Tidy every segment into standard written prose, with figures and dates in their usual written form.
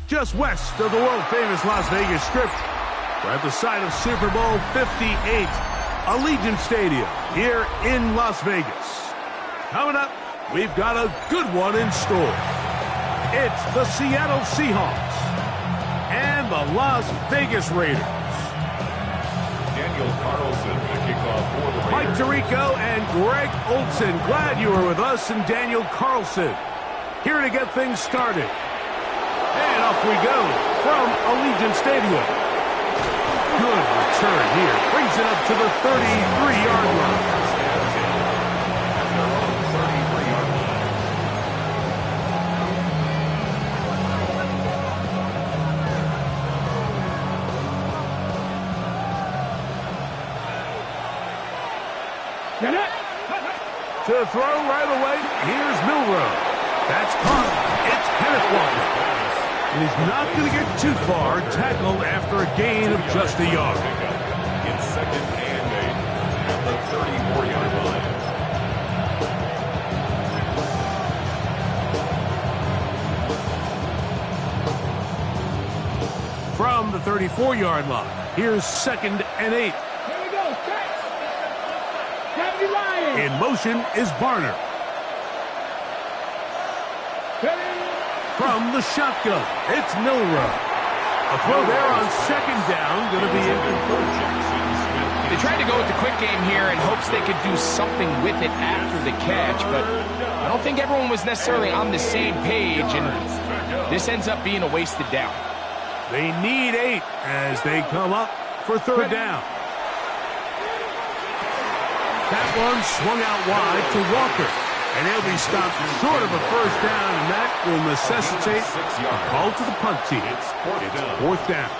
just west of the world-famous Las Vegas Strip. We're at the site of Super Bowl 58, Allegiant Stadium here in Las Vegas. Coming up, we've got a good one in store. It's the Seattle Seahawks and the Las Vegas Raiders. Daniel Carlson, the kickoff for the Raiders. Mike Tirico and Greg Olsen, glad you are with us, and Daniel Carlson here to get things started. And off we go from Allegiant Stadium. Good return here. Brings it up to the 33-yard line. To throw right away, here's Milroe. That's caught. It's Kenneth Walker. And he's not going to get too far, tackled after a gain of just a yard. It's 2nd and 8 at the 34-yard line. From the 34-yard line, here's 2nd and 8. In motion is Barner. From the shotgun, it's Milroe. A throw there on 2nd down, going to be incomplete. They tried to go with the quick game here in hopes they could do something with it after the catch, but I don't think everyone was necessarily on the same page, and this ends up being a wasted down. They need 8 as they come up for 3rd down. That one swung out wide to Walker. And he'll be stopped short of a 1st down, and that will necessitate a call to the punt team. It's 4th down.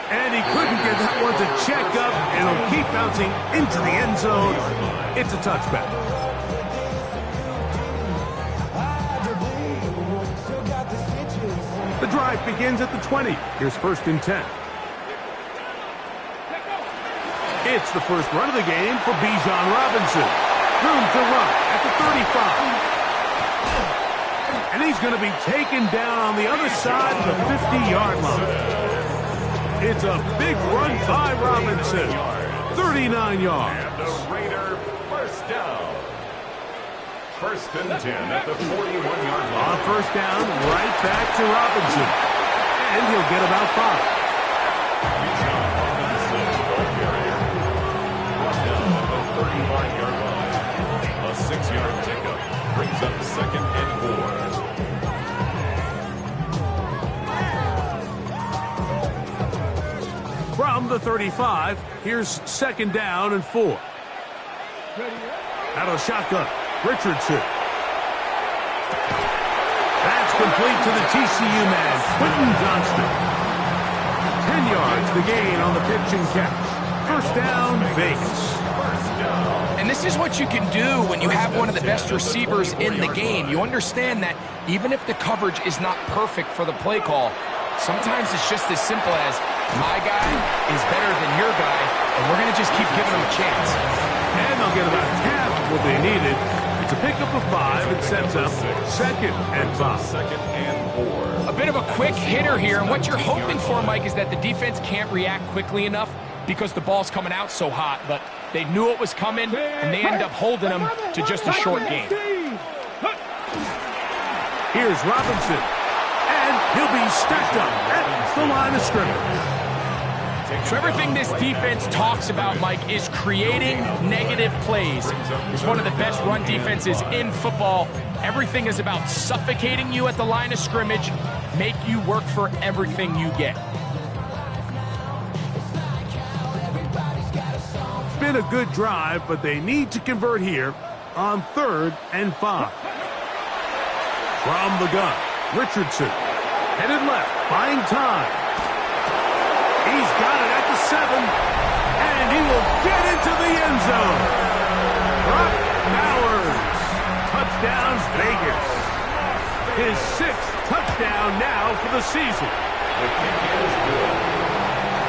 And he couldn't get that one to check up, and it'll keep bouncing into the end zone. It's a touchback. The drive begins at the 20. Here's 1st and 10. It's the first run of the game for Bijan Robinson. Room to run at the 35. And he's going to be taken down on the other side of the 50-yard line. It's a big run by Robinson. 39 yards. And the Raider 1st down. 1st and 10 at the 41-yard line. On 1st down, right back to Robinson. And he'll get about 5. Bijan Robinson, the carrier. Brought down at the 35-yard line. A 6-yard pickup brings up 2nd and 4. From the 35, here's 2nd down and 4. Out of shotgun. Richardson. That's complete to the TCU man, Quentin Johnston. 10 yards the gain on the pitch and catch. 1st down, Vegas. And this is what you can do when you have one of the best receivers in the game. You understand that even if the coverage is not perfect for the play call, sometimes it's just as simple as my guy is better than your guy, and we're going to just keep giving him a chance. And they'll get about half what they needed. It's a pickup of 5 and sets up 2nd and 5. 2nd and 4. A bit of a quick hitter here, and what you're hoping for, Mike, is that the defense can't react quickly enough because the ball's coming out so hot, but they knew it was coming, and they end up holding them to just a short game. Here's Robinson, and he'll be stacked up at the line of scrimmage. So everything this defense talks about, Mike, is creating negative plays. It's one of the best run defenses in football. Everything is about suffocating you at the line of scrimmage, make you work for everything you get. It's been a good drive, but they need to convert here on 3rd and 5. From the gun, Richardson, headed left, buying time. He's got it at the 7, and he will get into the end zone. Brock Bowers, touchdown Vegas. His 6th touchdown now for the season. The kick is good.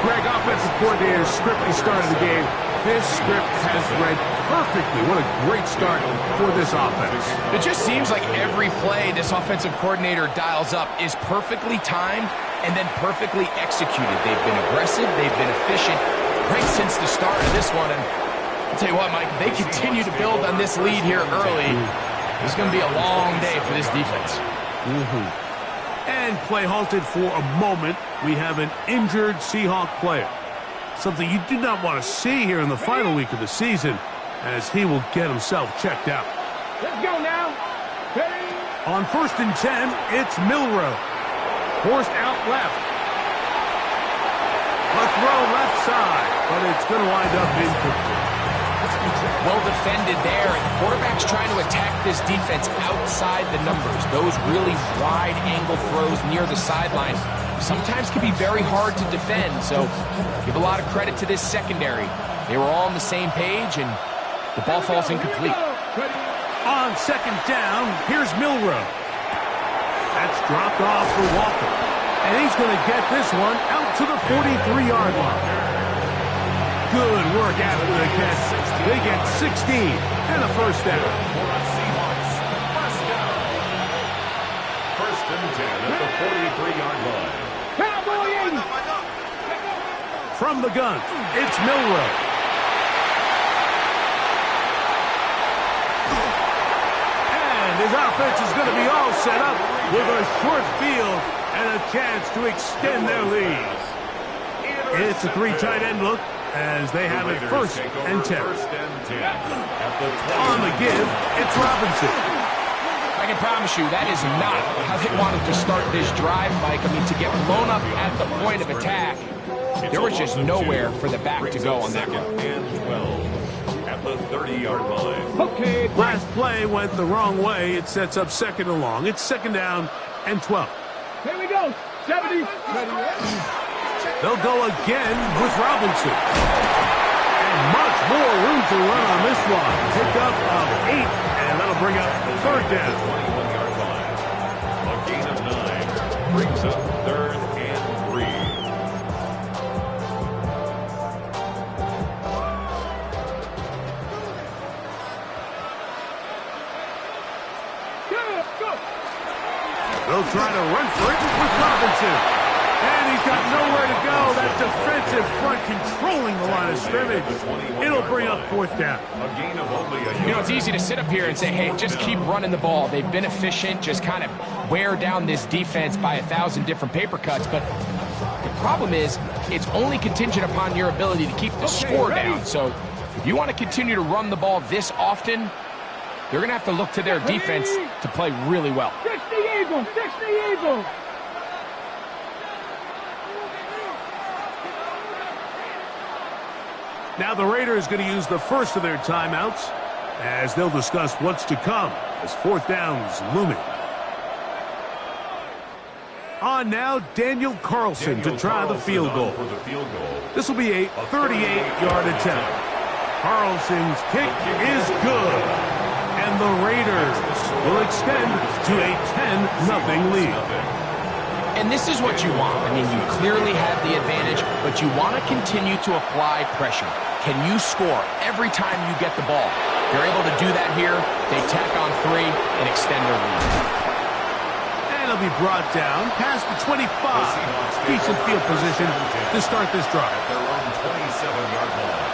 Greg, off offensive coordinator's script at the start of the game, this script has read perfectly. What a great start for this offense. It just seems like every play this offensive coordinator dials up is perfectly timed and then perfectly executed. They've been aggressive, they've been efficient right since the start of this one. And I'll tell you what, Mike, they continue to build on this lead here early. This is going to be a long day for this defense. And play halted for a moment. We have an injured Seahawk player. Something you do not want to see here in the final week of the season, as he will get himself checked out. Let's go now. Ready? On 1st and 10, it's Milroe. Forced out left. A throw left side, but it's going to wind up incomplete. Well defended there, and the quarterback's trying to attack this defense outside the numbers. Those really wide angle throws near the sideline sometimes can be very hard to defend, so give a lot of credit to this secondary. They were all on the same page, and the ball falls incomplete. On 2nd down, here's Milroe. That's dropped off for Walker, and he's going to get this one out to the 43-yard line. Good work after the catch. They get 16 and a first down. First and 10 at the 43-yard line. From the gun, it's Milroe. And his offense is going to be all set up with a short field and a chance to extend their lead. It's a 3 tight end look as they have it 1st and 10. On the give, it's Robinson. I can promise you that is not how they wanted to start this drive, Mike. I mean, to get blown up at the point of attack, there was just nowhere for the back to go on that one. And 12 at the 30-yard line. Okay. Last play went the wrong way. It sets up 2nd and long. It's 2nd down and 12. Here we go. 70. They'll go again with Robinson. And much more room to run on this one. Pick up of 8, and that'll bring up 3rd down. 21-yard line. A gain of 9 brings up 3rd and 3. They'll try to run for it with Robinson. And he's got nowhere to go. That defensive front controlling the line of scrimmage. It'll bring up 4th down. A gain of only a yard. You know, it's easy to sit up here and say, hey, just keep running the ball. They've been efficient, just kind of wear down this defense by 1,000 different paper cuts. But the problem is, it's only contingent upon your ability to keep the score down. So if you want to continue to run the ball this often, they're going to have to look to their defense to play really well. 60 Eagles. 60 Eagles. Now the Raiders going to use the first of their timeouts as they'll discuss what's to come as 4th down's looming. On now, Daniel Carlson to try the field goal. This will be a 38-yard attempt. Carlson's kick is good, and the Raiders will extend to a 10-0 lead. And this is what you want. I mean, you clearly have the advantage, but you want to continue to apply pressure. Can you score every time you get the ball? They're able to do that here. They tack on 3 and extend their lead. And it'll be brought down past the 25. Decent field position to start this drive. Their own 27-yard line.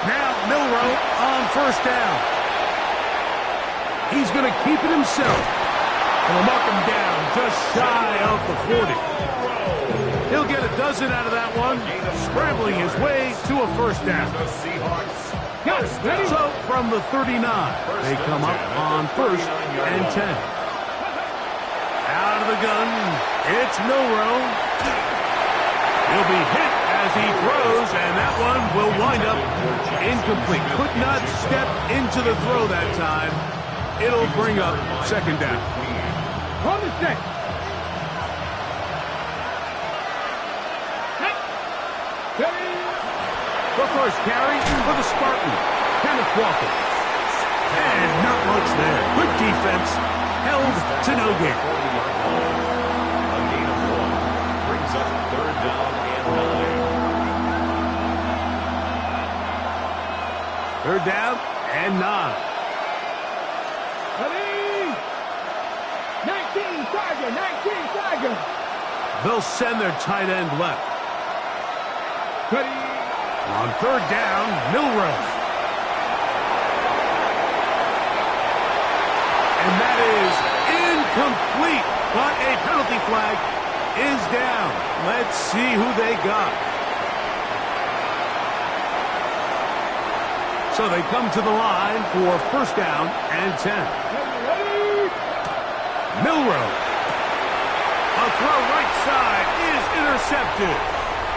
Now Milroe on 1st down. He's going to keep it himself. And will mark him down just shy of the 40. He'll get a dozen out of that one, scrambling his way to a 1st down. So from the 39, they come up on 1st and 10. Out of the gun, it's Milroe. He'll be hit as he throws, and that one will wind up incomplete. Could not step into the throw that time. It'll bring up 2nd down. On the set. The first carry for the Spartans, Kenneth Walker. And not much there. Good defense, held to no gain. 40-yard line. A gain of 1 brings up 3rd down and 9. 3rd down and 9. Ready? 19 Tiger, 19 Tiger. They'll send their tight end left. Ready? On 3rd down, Milrose. And that is incomplete, but a penalty flag is down. Let's see who they got. So they come to the line for 1st down and 10. Ready? Milrose. A throw right side is intercepted.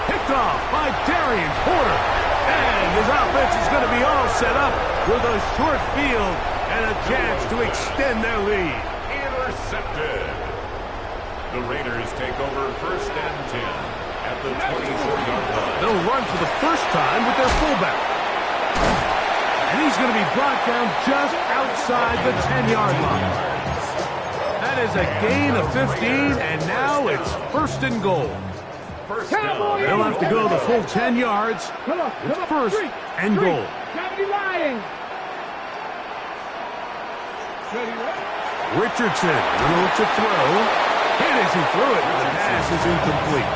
Picked off by Darian Porter. And his offense is going to be all set up with a short field and a chance to extend their lead. Intercepted. The Raiders take over 1st and 10 at the 24-yard line. They'll run for the first time with their fullback. And he's going to be brought down just outside the 10-yard line. That is a gain of 15, and now it's 1st and goal. First down. They'll have to go the full 10 yards. It's 1st and goal. Gravity Lions. Ready, ready? Richardson will look to throw. It isn't through it. The pass is incomplete.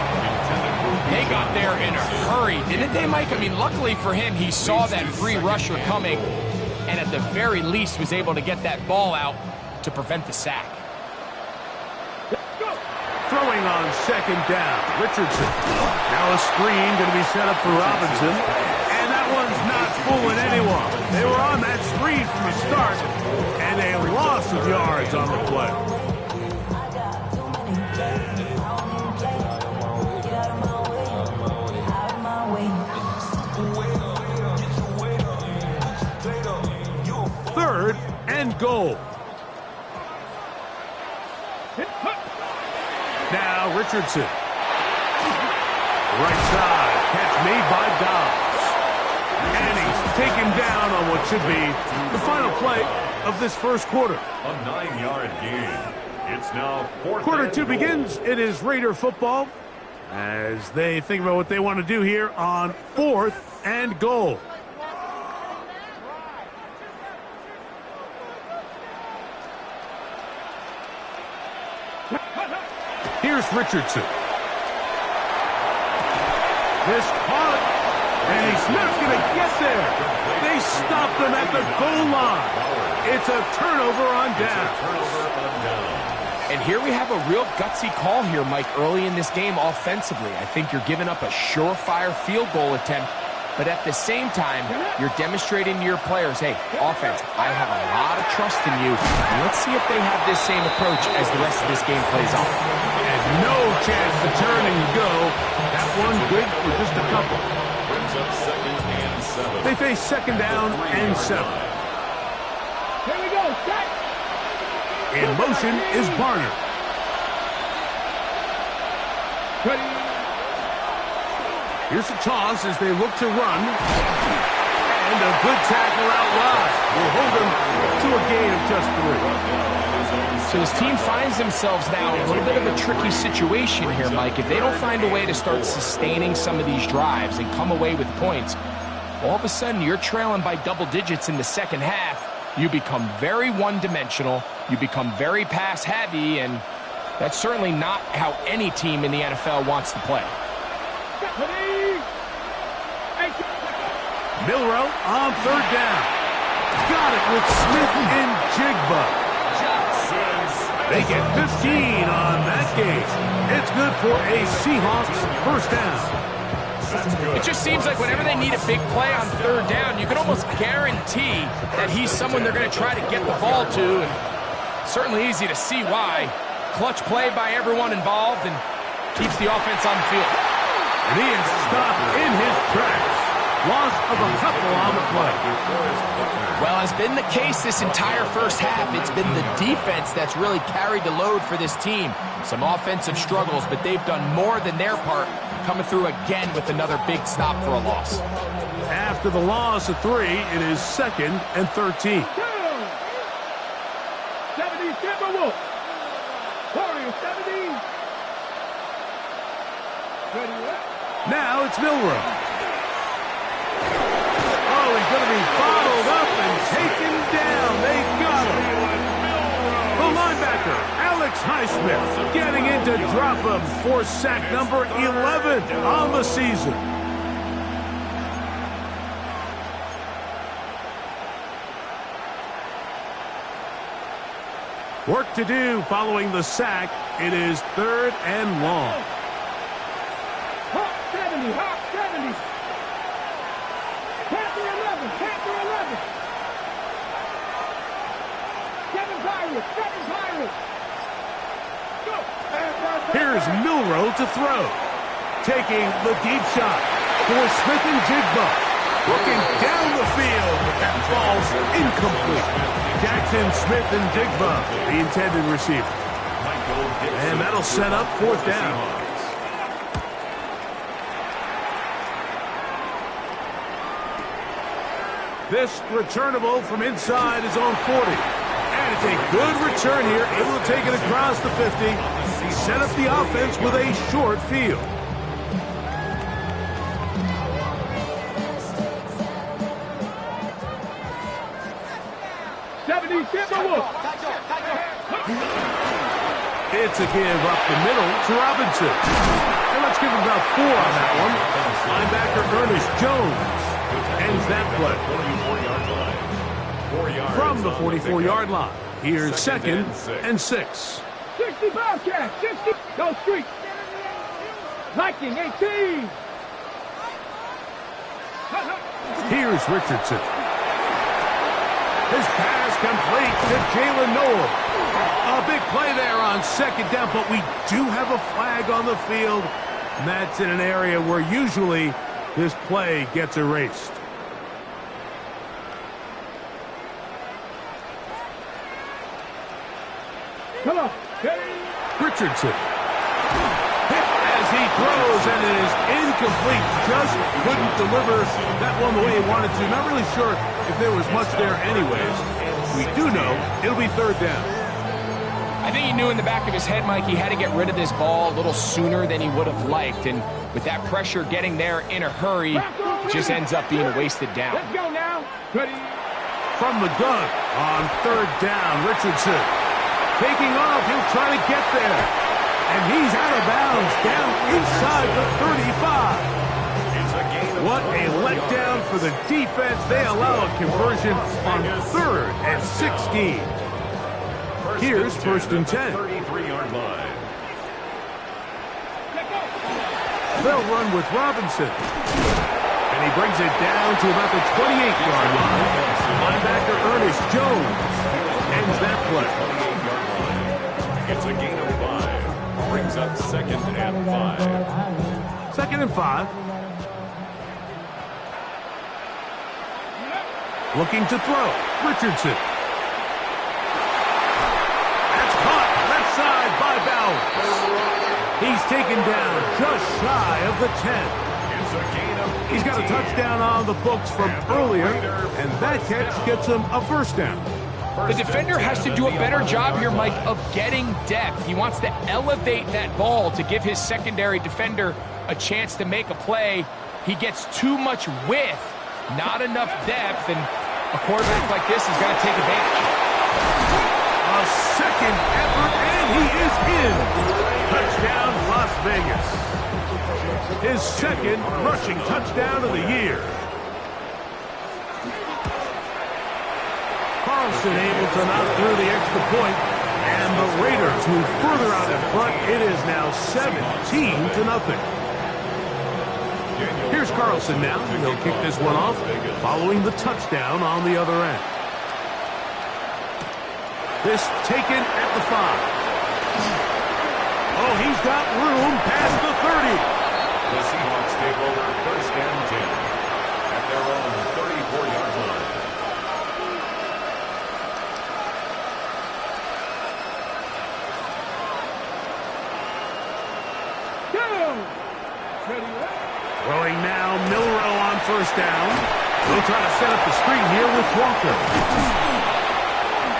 They got there in a hurry, didn't they, Mike? I mean, luckily for him, he saw that free rusher coming and at the very least was able to get that ball out to prevent the sack. Throwing on 2nd down, Richardson. Now a screen going to be set up for Robinson. And that one's not fooling anyone. They were on that screen from the start, and a loss of yards on the play. Third and goal. Now Richardson. Right side. Catch made by Dobbs. And he's taken down on what should be the final play of this 1st quarter. A 9-yard gain. It's now 4th Quarter and 2 goal. begins. It is Raider football as they think about what they want to do here on 4th and goal. Here's Richardson. This caught, and he's not going to get there. They stopped him at the goal line. It's a turnover on down. And here we have a real gutsy call here, Mike, early in this game offensively. I think you're giving up a surefire field goal attempt, but at the same time, you're demonstrating to your players, hey, offense, I have a lot of trust in you. And let's see if they have this same approach as the rest of this game plays out. And no chance to turn and go. That one good for just a couple. Brings up 2nd and 7. They face 2nd down and 7. Here we go, set. In motion is Barner. Ready? Here's a toss as they look to run. And a good tackle out wide will hold them to a gain of just 3. So this team finds themselves now in a little bit of a tricky situation here, Mike. If they don't find a way to start sustaining some of these drives and come away with points, all of a sudden you're trailing by double digits in the 2nd half. You become very one-dimensional. You become very pass-heavy, and that's certainly not how any team in the NFL wants to play. Milroe on 3rd down. Got it with Smith and Jigba. They get 15 on that game. It's good for a Seahawks 1st down. It just seems like whenever they need a big play on 3rd down, you can almost guarantee that he's someone they're going to try to get the ball to, and certainly easy to see why. Clutch play by everyone involved and keeps the offense on the field. And he is stopped in his tracks. Loss of a couple on the play. Well, has been the case this entire 1st half. It's been the defense that's really carried the load for this team. Some offensive struggles, but they've done more than their part coming through again with another big stop for a loss. After the loss of 3, it is 2nd and 13. 70 Timberwolves. Warriors 70. Ready, what? Now it's Milroe. Oh, he's going to be bottled up and taken down. They got him. The linebacker, Alex Highsmith, getting in to drop him for sack number 11 on the season. Work to do following the sack. It is 3rd and long. Hawk 70, Hawk 70. Panther 11, Panther 11. 7 Pirates, 7 Pirates. Go. Here's Milroe to throw. Taking the deep shot for Smith and Jigba. Looking down the field, but that ball's incomplete. Jackson, Smith, and Jigba, the intended receiver. And that'll set up 4th down. This returnable from inside his own 40. And it's a good return here, able to take it across the 50. Set up the offense with a short field. It's a give up the middle to Robinson. And let's give him about 4 on that one. Linebacker Ernest Jones ends that play. From the 44-yard line. Here's 2nd and 6. 60 Bobcats, 60. Go street. Viking 18. Here's Richardson. His pass complete to Jalen Noel. A big play there on 2nd down, but we do have a flag on the field. And that's in an area where usually this play gets erased. Come on. Richardson. Hit as he throws, and it is incomplete. Just couldn't deliver that one the way he wanted to. Not really sure if there was much there anyways. We do know it'll be 3rd down. I think he knew in the back of his head, Mike, he had to get rid of this ball a little sooner than he would have liked. And with that pressure getting there in a hurry, it just ends up being a wasted down. Let's go now. Ready. From the gun on 3rd down, Richardson. Taking off, he'll try to get there. And he's out of bounds, down inside the 35. What a letdown for the defense. They allow a conversion on 3rd and 16. Here's 1st and 10. 33-yard line. They'll run with Robinson. And he brings it down to about the 28-yard line. Linebacker Ernest Jones ends that play. 28-yard line. It's a gain of 5. Brings up 2nd and 5. 2nd and 5. Looking to throw. Richardson. That's caught left side by Bowers. He's taken down just shy of the 10. It's a gain of 18. He's got a touchdown on the books from earlier, and that catch gets him a 1st down. The defender has to do a better job here, Mike, of getting depth. He wants to elevate that ball to give his secondary defender a chance to make a play. He gets too much width, not enough depth, and a quarterback like this is going to take advantage. A second effort, and he is in. Touchdown, Las Vegas. His 2nd rushing touchdown of the year. Carlson able to knock through the extra point, and the Raiders move further out in front. It is now 17-0. Here's Carlson now. He'll kick this one off following the touchdown on the other end. This taken at the 5. Oh, he's got room past the 30. The Seahawks take over 1st and 10 at their own 34-yard line. Throwing now, Milroe on first down. They'll try to set up the screen here with Walker.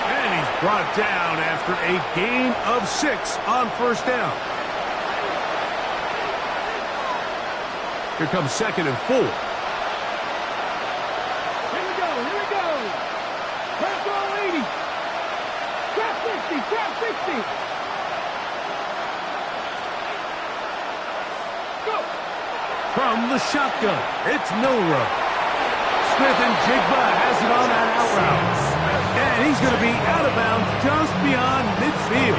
And he's brought down after a gain of 6 on first down. Here comes 2nd and 4. Here we go. Pass all 80. Trap 60. Go. From the shotgun, it's Milroe. Smith and Jigba has it on that out route. And he's going to be out of bounds just beyond midfield.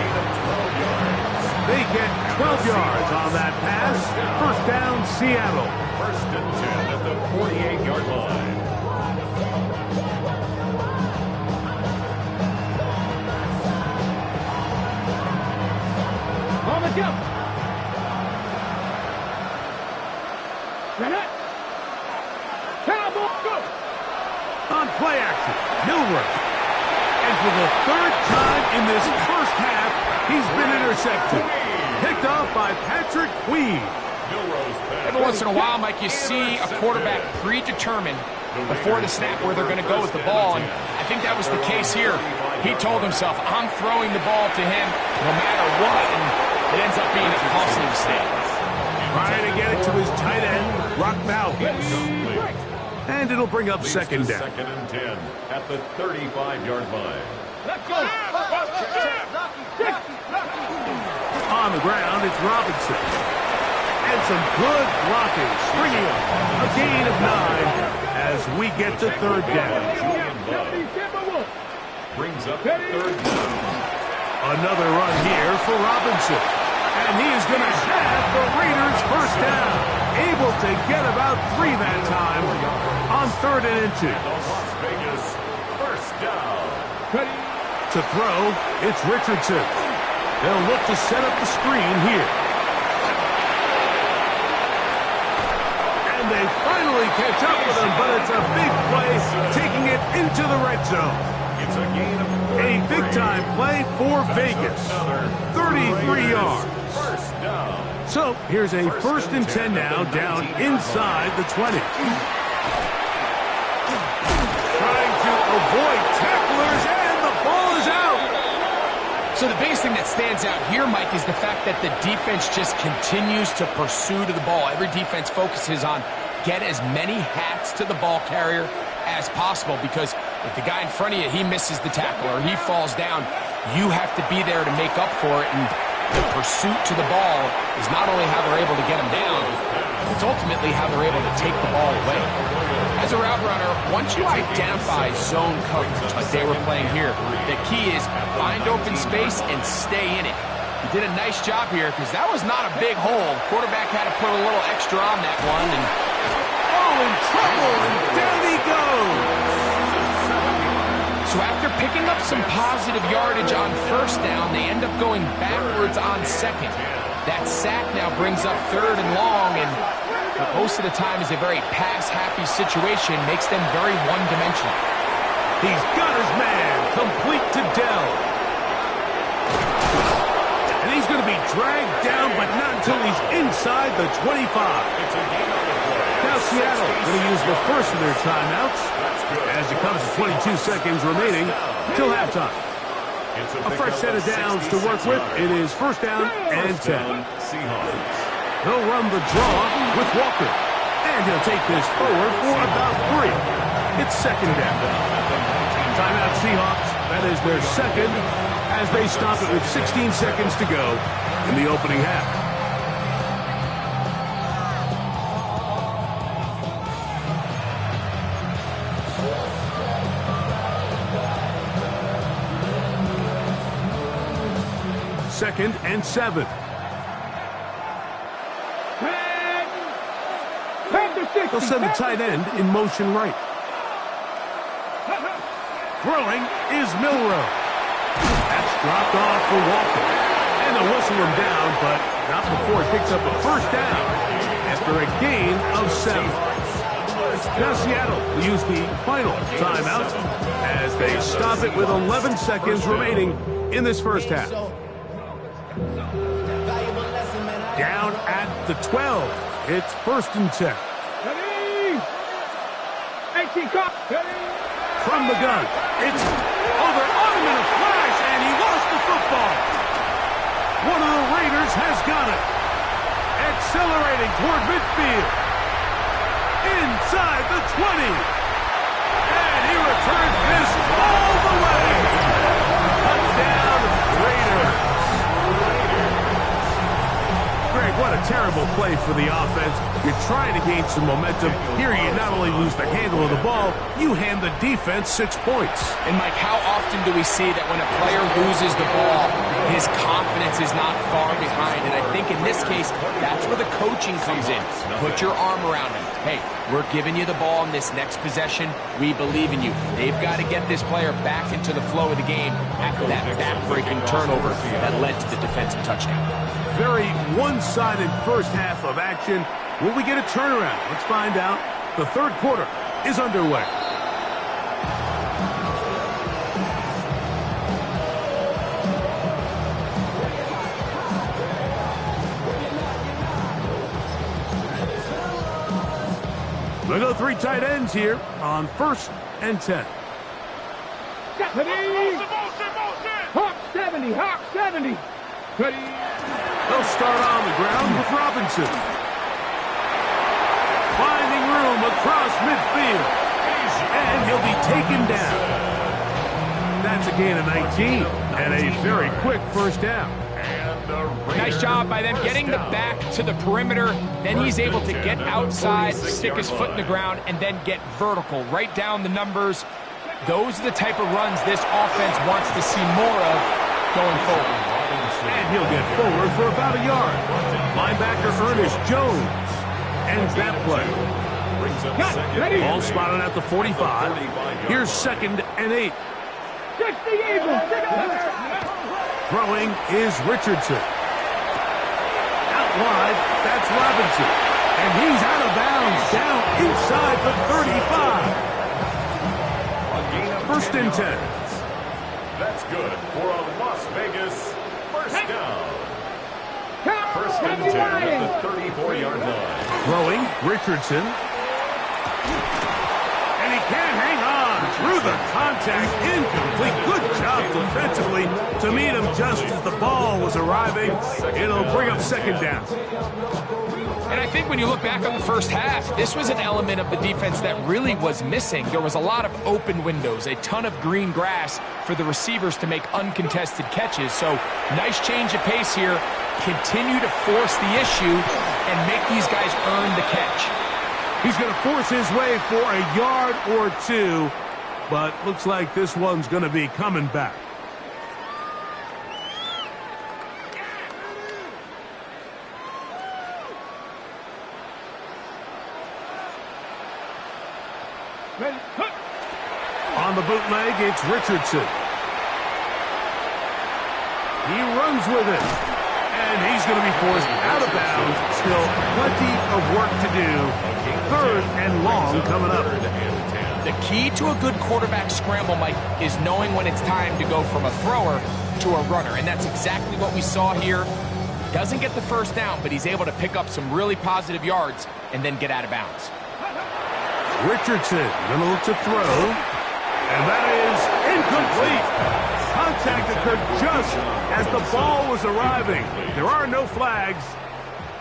They get 12 yards on that pass. First down, Seattle. 1st and 10 at the 48-yard line. On the jump. Ready? Cowboy, go. On play action, Milroe. And for the 3rd time in this first half, he's been intercepted. Picked off by Patrick Queen. Every once in a while, Mike, you see a quarterback predetermined before the snap where they're going to go with the ball, and I think that was the case here. He told himself, I'm throwing the ball to him no matter what, and it ends up being a costly mistake. Trying to get it to his tight end, Rock Bowers. And it'll bring up 2nd down. 2nd and 10 at the 35-yard line. Let's go. On the ground, it's Robinson. And some good blocking, springing up. A gain of 9 as we get to 3rd down. Brings up 3rd down. Another run here for Robinson. And he is going to have the Raiders first down. Able to get about 3 that time on 3rd and 2. Las Vegas first down. To throw, it's Richardson. They'll look to set up the screen here. And they finally catch up with him, but it's a big play, taking it into the red zone. It's a gain of 3. A big-time play for Vegas. 33 yards. First down. So here's a 1st and 10 now, down inside the 20. Trying to avoid tacklers, and the ball is out. So the biggest thing that stands out here, Mike, is the fact that the defense just continues to pursue to the ball. Every defense focuses on get as many hats to the ball carrier as possible, because if the guy in front of you, he misses the tackle or he falls down, you have to be there to make up for it. And the pursuit to the ball is not only how they're able to get him down, it's ultimately how they're able to take the ball away. As a route runner, once you identify zone coverage like they were playing here, the key is find open space and stay in it. He did a nice job here because that was not a big hole. Quarterback had to put a little extra on that one. And in trouble, and down he goes. So after picking up some positive yardage on first down, they end up going backwards on 2nd. That sack now brings up 3rd and long, and most of the time is a very pass-happy situation, makes them very one-dimensional. He's got his man, complete to Dell. And he's going to be dragged down, but not until he's inside the 25. Now Seattle going to use the first of their timeouts as it comes to 22 seconds remaining until halftime. A fresh set of downs to work with. It is 1st down and 10. He'll run the draw with Walker. And he'll take this forward for about 3. It's 2nd down. Timeout Seahawks. That is their 2nd as they stop it with 16 seconds to go in the opening half. Second and 7. They'll send the tight end in motion right. Throwing is Milroe. That's dropped off for Walker. And they'll whistle him down, but not before he picks up a first down after a gain of 7. Now Seattle will use the final timeout as they stop it with 11 seconds remaining in this first half. Down at the 12. It's 1st and 10. Ready? 18 cut. Ready? From the gun. It's over on him in a flash, and he lost the football. One of the Raiders has got it. Accelerating toward midfield. Inside the 20. And he returns this all the way. Touchdown, Raiders. Greg, what a terrible play for the offense. You're trying to gain some momentum. Here you not only lose the handle of the ball, you hand the defense 6 points. And Mike, how often do we see that when a player loses the ball, his confidence is not far behind? And I think in this case, that's where the coaching comes in. Put your arm around him. Hey, we're giving you the ball in this next possession. We believe in you. They've got to get this player back into the flow of the game after that back-breaking turnover that led to the defensive touchdown. Very one-sided first half of action. Will we get a turnaround? Let's find out. The 3rd quarter is underway. We'll go 3 tight ends here on 1st and 10. Ready? Hawk 70. Hawk 70. Ready? They'll start on the ground with Robinson. Finding room across midfield. And he'll be taken down. That's a gain of 19. And a very quick 1st down. Nice job by them getting the back to the perimeter. Then he's able to get outside, stick his foot in the ground, and then get vertical. Right down the numbers. Those are the type of runs this offense wants to see more of going forward. And he'll get forward for about a yard. Linebacker Ernest Jones ends that play. Ball spotted at the 45. Here's 2nd and 8. 60 Eagles. Throwing is Richardson. Out wide, that's Robinson. And he's out of bounds down inside the 35. 1st and 10. That's good for a Las Vegas 1st down. 1st and 10 at the 34-yard line. Throwing, Richardson. And he can't hang on through the contact. Incomplete. Good job defensively to meet him just as the ball was arriving. It'll bring up 2nd down. And I think when you look back on the first half, this was an element of the defense that really was missing. There was a lot of open windows, a ton of green grass for the receivers to make uncontested catches. So nice change of pace here. Continue to force the issue and make these guys earn the catch. He's going to force his way for a yard or 2, but looks like this one's going to be coming back. Ready? On the bootleg, it's Richardson. He runs with it. And he's going to be forced out of bounds. Still plenty of work to do. 3rd and long coming up. The key to a good quarterback scramble, Mike, is knowing when it's time to go from a thrower to a runner. And that's exactly what we saw here. Doesn't get the 1st down, but he's able to pick up some really positive yards and then get out of bounds. Richardson going to look to throw. And that is incomplete. Contact occurred just as the ball was arriving. There are no flags.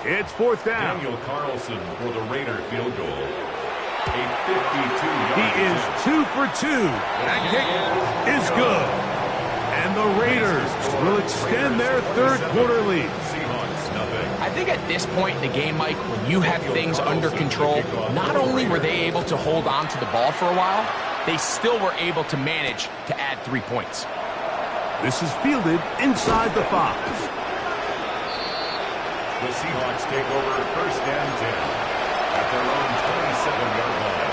It's 4th down. Daniel Carlson for the Raider field goal. A 52-yard. He is 2 for 2. That kick is good. And the Raiders will extend their 3rd quarter lead. Seahawks, nothing. I think at this point in the game, Mike, when you have things under control, not only were they able to hold on to the ball for a while, they still were able to manage to add 3 points. This is fielded inside the 5. The Seahawks take over 1st and 10 at their own 27-yard line.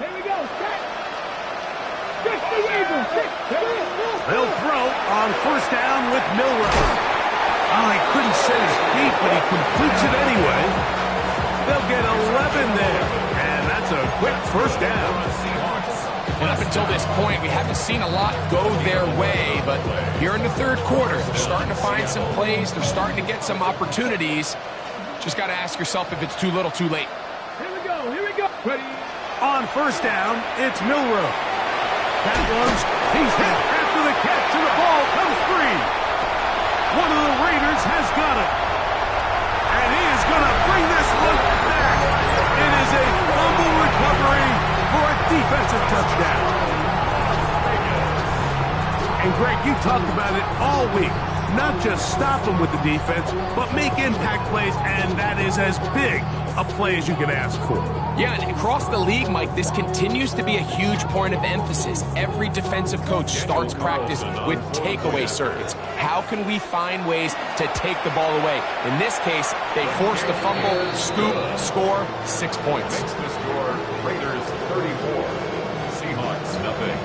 Here we go. Set. 60 Eagles. They'll throw on 1st down with Milroe. Oh, he couldn't set his feet, but he completes it anyway. They'll get 11 there. And that's a quick 1st down. And up until this point, we haven't seen a lot go their way, but here in the third quarter, they're starting to find some plays. They're starting to get some opportunities. Just got to ask yourself if it's too little, too late. Here we go, here we go. Ready? On first down, it's Milroe. That one's, he's hit after the catch, and the ball comes free. One of the Raiders has got it. And he is going to bring this one back. It is a fumble recovery for a defensive touchdown. And Greg, you talked about it all week. Not just stop them with the defense, but make impact plays, and that is as big a play as you can ask for. Yeah, and across the league, Mike, this continues to be a huge point of emphasis. Every defensive coach starts practice with takeaway circuits. How can we find ways to take the ball away? In this case, they force the fumble, scoop, score, 6 points. Makes the score Raiders 34, Seahawks nothing.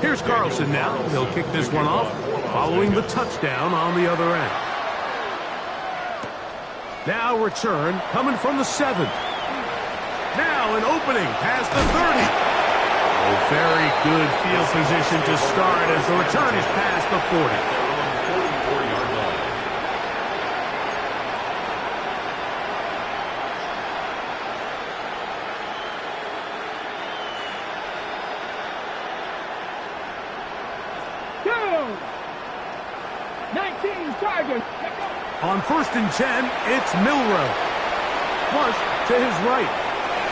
Here's Carlson now. He'll kick this one off following the touchdown on the other end. Now return coming from the 7. Now an opening past the 30. Oh, very good field position to start as the return is past the 40. 44-yard line. Go! 19 Chargers. On first and 10, it's Milroe. Flush to his right.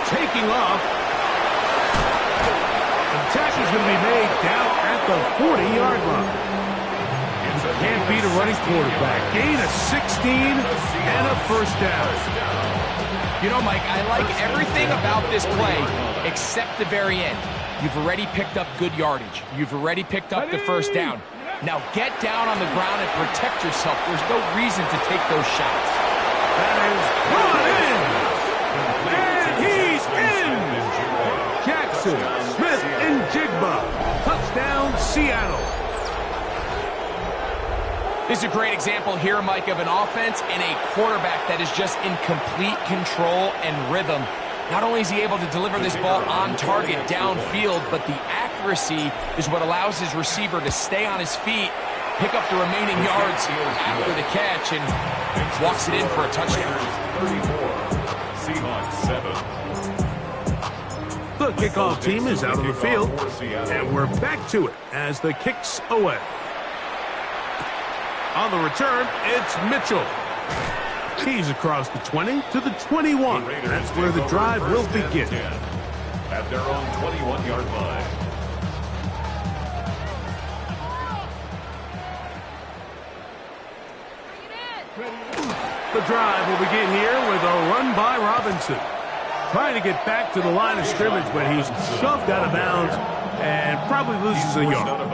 Taking off. The tackle's going to be made down at the 40-yard line. Can't beat a running quarterback. Gain of 16 and a first down. You know, Mike, I like everything about this play except the very end. You've already picked up good yardage. You've already picked up the first down. Now get down on the ground and protect yourself. There's no reason to take those shots. That is brought in. And he's in. Jackson, Smith, and Jigba. Touchdown, Seattle. This is a great example here, Mike, of an offense and a quarterback that is just in complete control and rhythm. Not only is he able to deliver this ball on target downfield, but the accuracy is what allows his receiver to stay on his feet, pick up the remaining yards after the catch, and walks it in for a touchdown. 34, Seahawks 7. The kickoff team is out of the field, and we're back to it as the kick's away. On the return, it's Mitchell. He's across the 20 to the 21. That's where the drive will begin. At their own 21-yard line. The drive will begin here with a run by Robinson. Trying to get back to the line of scrimmage, but he's shoved out of bounds and probably loses a yard.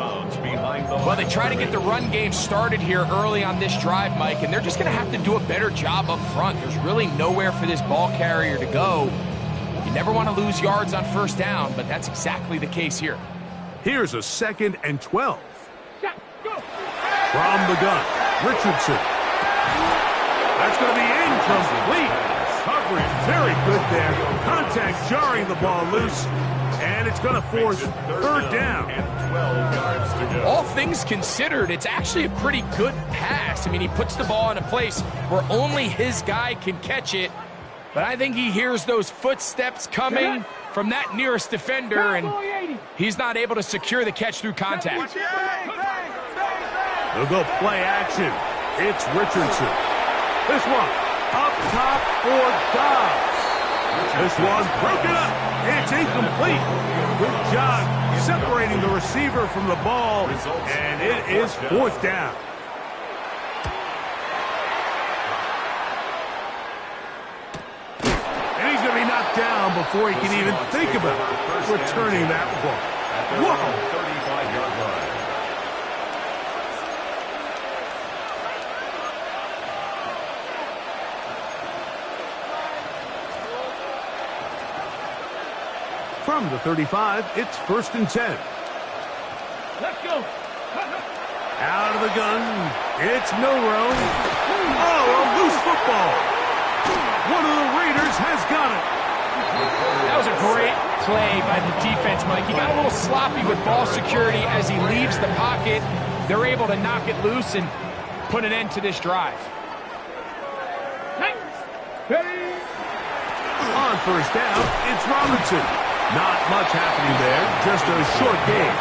Well, they try to get the run game started here early on this drive, Mike, and they're just going to have to do a better job up front. There's really nowhere for this ball carrier to go. You never want to lose yards on first down, but that's exactly the case here. Here's a 2nd and 12. From the gun, Richardson. That's going to be incomplete. Coverage very good there. Contact jarring the ball loose. And it's going to force third down. And 12 yards to go. All things considered, it's actually a pretty good pass. I mean, he puts the ball in a place where only his guy can catch it. But I think he hears those footsteps coming from that nearest defender, and he's not able to secure the catch through contact. They'll go play action. It's Richardson. This one up top for Dobbs. This one broken up. It's incomplete. Good job separating the receiver from the ball, and it is fourth down. And he's going to be knocked down before he can even think about returning that ball. Whoa! 35-yard line. From the 35, it's 1st and 10. Let's go. Out of the gun, it's Milroe. Oh, a loose football. One of the Raiders has got it. That was a great play by the defense, Mike. He got a little sloppy with ball security as he leaves the pocket. They're able to knock it loose and put an end to this drive. On first down, it's Robinson. Not much happening there, just a short gain.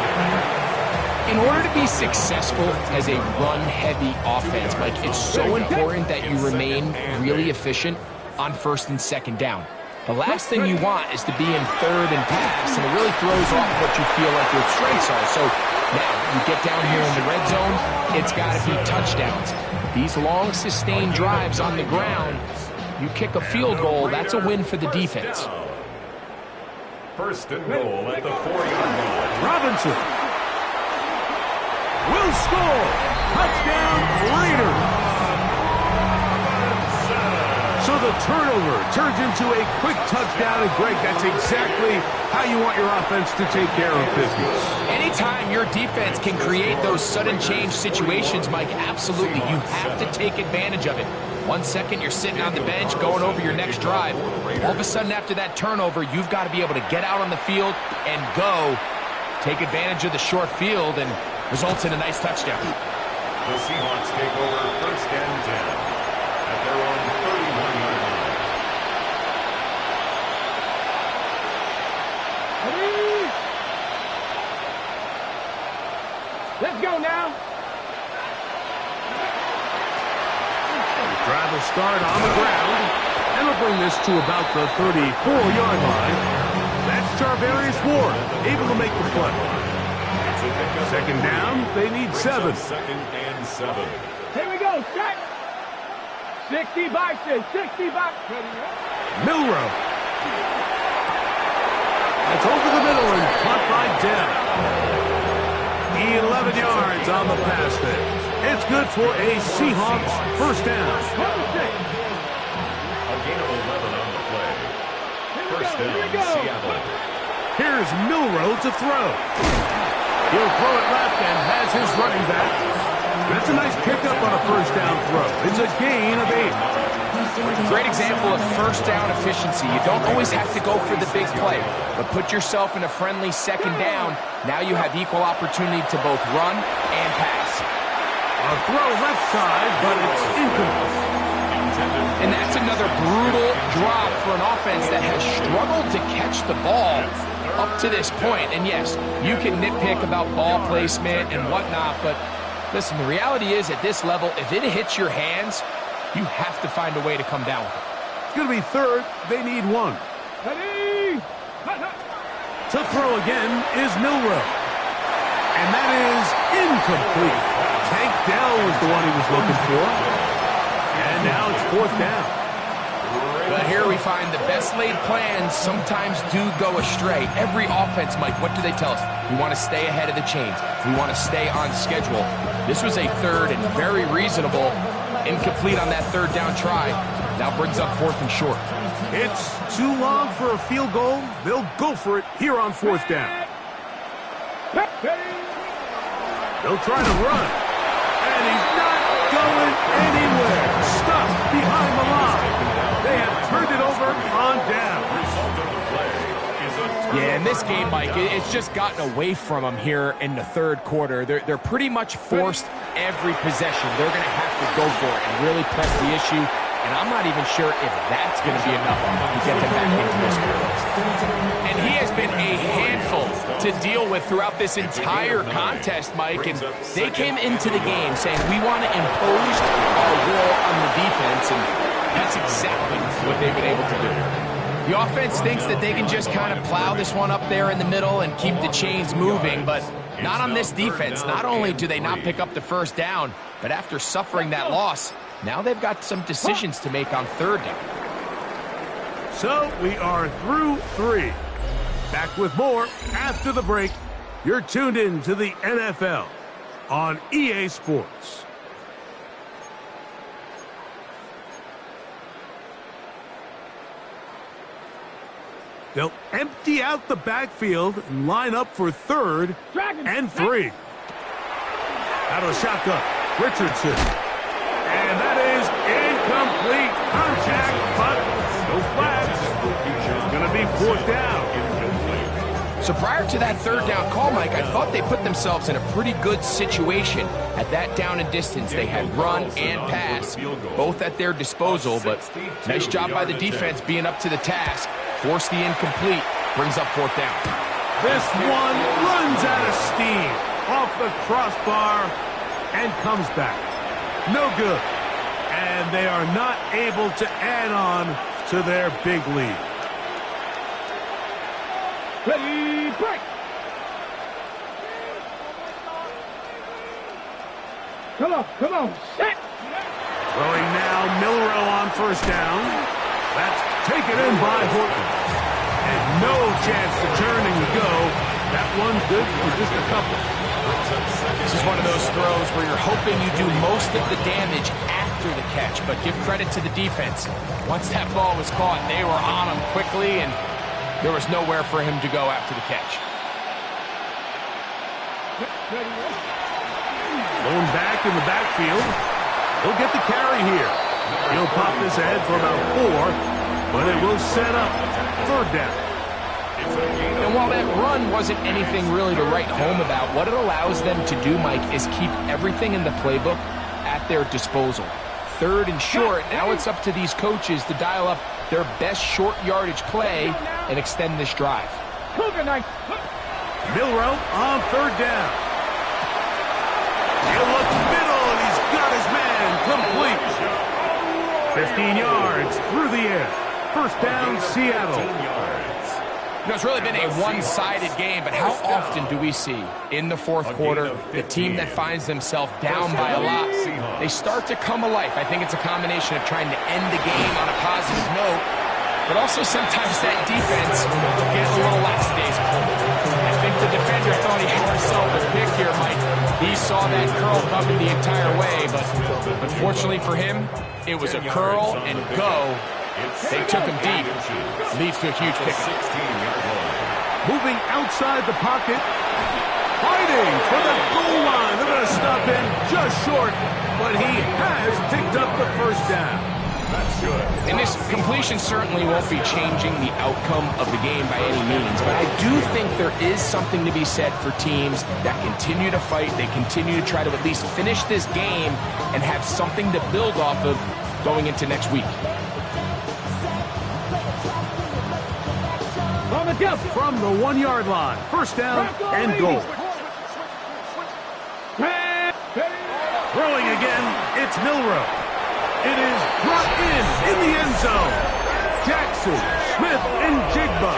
In order to be successful as a run-heavy offense, Mike, it's so important that you remain really efficient on first and second down. The last thing you want is to be in third and pass, and it really throws off what you feel like your strengths are. So now you get down here in the red zone, it's got to be touchdowns. These long, sustained drives on the ground, you kick a field goal, that's a win for the defense. First and goal at the 40-yard line. Robinson will score. Touchdown, Raiders. So the turnover turns into a quick touchdown, and Greg, that's exactly how you want your offense to take care of business. Anytime your defense can create those sudden change situations, Mike, absolutely, you have to take advantage of it. 1 second, you're sitting on the bench going over your next drive. All of a sudden, after that turnover, you've got to be able to get out on the field and go. Take advantage of the short field, and results in a nice touchdown. The Seahawks take over first and 10 at their own 31-yard line. Let's go now. Drive will start on the ground, and we'll bring this to about the 34-yard line. That's Charvarius Ward, able to make the play. Second down, they need 7. Second and 7. Here we go, set. 60 boxes, 60 boxes. Milroe. That's over the middle and caught by Dell. 11 yards on the pass there. It's good for a Seahawks first down. A gain of 11 on the play. First down, Seattle. Here's Milroe to throw. He'll throw it left and has his running back. That's a nice pickup on a first down throw. It's a gain of 8. Great example of first down efficiency. You don't always have to go for the big play, but put yourself in a friendly second down. Now you have equal opportunity to both run and pass. A throw left side, but it's incomplete. And that's another brutal drop for an offense that has struggled to catch the ball up to this point. And yes, you can nitpick about ball placement and whatnot, but listen, the reality is at this level, if it hits your hands, you have to find a way to come down with it. It's going to be third. They need 1. Ready? To throw again is Milroe. And that is incomplete. Tank Dell was the one he was looking for. And now it's fourth down. But here we find the best laid plans sometimes do go astray. Every offense, Mike, what do they tell us? We want to stay ahead of the chains. We want to stay on schedule. This was a third and very reasonable. Incomplete on that third down try. Now brings up fourth and short. It's too long for a field goal. They'll go for it here on fourth down. They'll try to run. And he's not going anywhere. Stuck behind the line. They have turned it over on down. Yeah, in this game, Mike, it's just gotten away from them here in the third quarter. They're pretty much forced every possession. They're going to have to go for it and really press the issue. And I'm not even sure if that's going to be enough to get them back into this quarter. And he has been a handful to deal with throughout this entire contest, Mike. And they came into the game saying, we want to impose our will on the defense. And that's exactly what they've been able to do. The offense thinks that they can just kind of plow this one up there in the middle and keep the chains moving, but not on this defense. Not only do they not pick up the first down, but after suffering that loss, now they've got some decisions to make on third down. So we are through 3. Back with more after the break. You're tuned in to the NFL on EA Sports. They'll empty out the backfield and line up for third and 3. Out of the shotgun, Richardson. And that is incomplete. Contact, but no flags. It's going to be fourth down. So prior to that third down call, Mike, I thought they put themselves in a pretty good situation at that down and distance. They had run and pass, both at their disposal, but nice job by the defense being up to the task. Forced the incomplete, brings up fourth down. This one runs out of steam off the crossbar and comes back. No good. And they are not able to add on to their big lead. Ready, break. Come on, set. Throwing now, Milroe on first down. That's taken in by Horton. And no chance to turn and go. That one good for just a couple. This is one of those throws where you're hoping you do most of the damage after the catch, but give credit to the defense. Once that ball was caught, they were on him quickly, and there was nowhere for him to go after the catch. Going back in the backfield. He'll get the carry here. He'll pop this ahead for about 4, but it will set up third down. And while that run wasn't anything really to write home about, what it allows them to do, Mike, is keep everything in the playbook at their disposal. Third and short, now it's up to these coaches to dial up their best short yardage play and extend this drive. Milroe on third down. He'll look middle, and he's got his man complete. 15 yards through the air. First down, Seattle. You know, it's really been a one-sided game, but how often do we see in the fourth quarter the team that finds themselves down by a lot, they start to come alive? I think it's a combination of trying to end the game on a positive note, but also sometimes that defense gets a little lackadaisical. I think the defender thought he had himself a pick here, Mike. He saw that curl coming the entire way, but unfortunately for him, it was a curl and go. They took him deep. Leads to a huge pickup. Moving outside the pocket. Fighting for the goal line. They're going to stop him just short, but he has picked up the first down. That's good. And this completion certainly won't be changing the outcome of the game by any means, but I do think there is something to be said for teams that continue to fight. They continue to try to at least finish this game and have something to build off of going into next week. From the 1-yard line. First down and goal. Throwing again, it's Milroe. It is brought in the end zone. Jackson, Smith, and Jigba.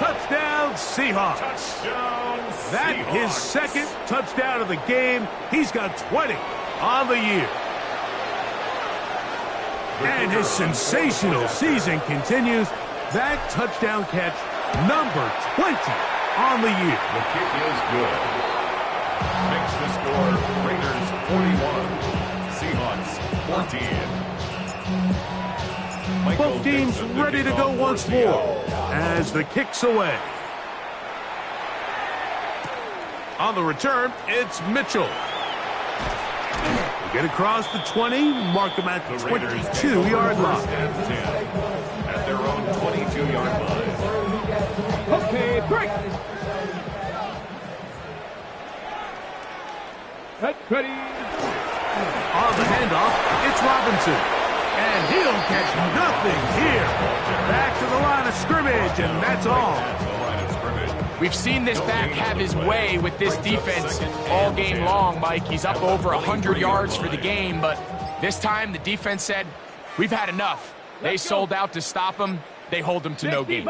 Touchdown, Seahawks. That his second touchdown of the game. He's got 20 on the year. And his sensational season continues. That touchdown catch, number 20 on the year. The kick is good. Makes the score Raiders 41, Seahawks 14. Both teams ready to go once more as the kick's away. On the return, it's Mitchell. They get across the 20, mark him at the 22-yard line. At their own 22-yard line. Okay, break. Ready. On the handoff, it's Robinson. And he'll catch nothing here. Back to the line of scrimmage, and that's all. We've seen this back have his way with this defense all game long, Mike. He's up over 100 yards for the game, but this time the defense said, we've had enough. They sold out to stop him. They hold him to no gain.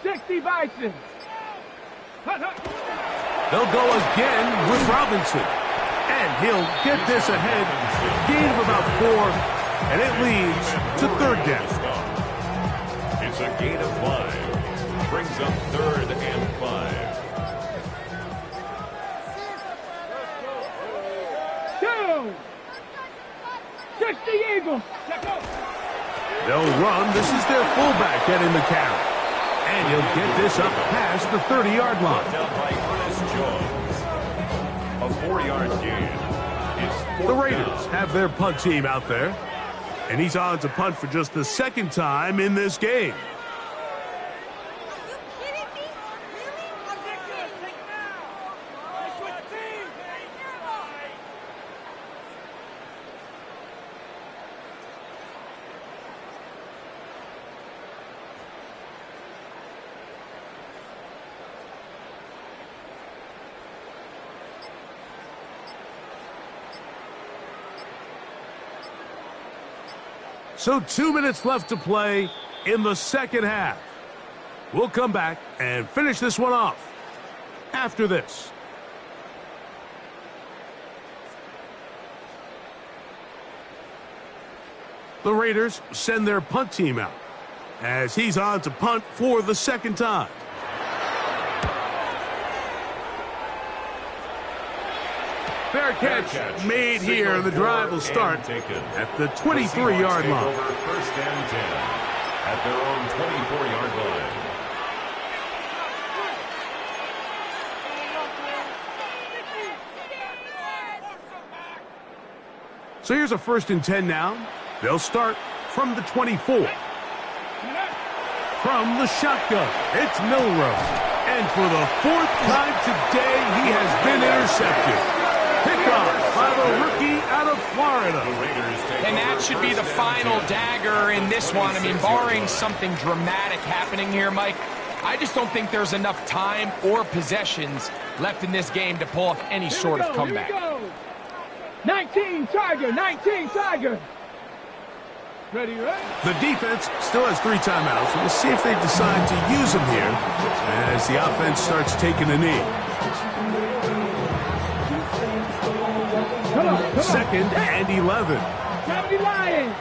60 Bison. They'll go again with Robinson. And he'll get this ahead. Gain of about 4, and it leads to third down. It's a gain of 5. Brings up third and 5. 2. 60 Eagles. They'll run. This is their fullback getting the count. And he'll get this up past the 30-yard line. Down by Ernest Jones. A 4-yard gain. It's The Raiders have their punt team out there. And he's on to punt for just the second time in this game. So 2 minutes left to play in the second half. We'll come back and finish this one off after this. The Raiders send their punt team out as he's on to punt for the second time. Fair catch made here, and the drive will start at the 23-yard line. First and 10 at their own 24-yard line. So here's a 1st and 10 now. They'll start from the 24. From the shotgun, it's Milroe. And for the 4th time today, he has been intercepted. Pickoff by the rookie out of Florida. And that should be the final dagger in this one. I mean, barring something dramatic happening here, Mike, I just don't think there's enough time or possessions left in this game to pull off any sort of comeback. 19 Tiger, 19 Tiger. Ready, right? The defense still has 3 timeouts. We'll see if they decide to use them here as the offense starts taking a knee. Come on. 2nd and 11. County Lions.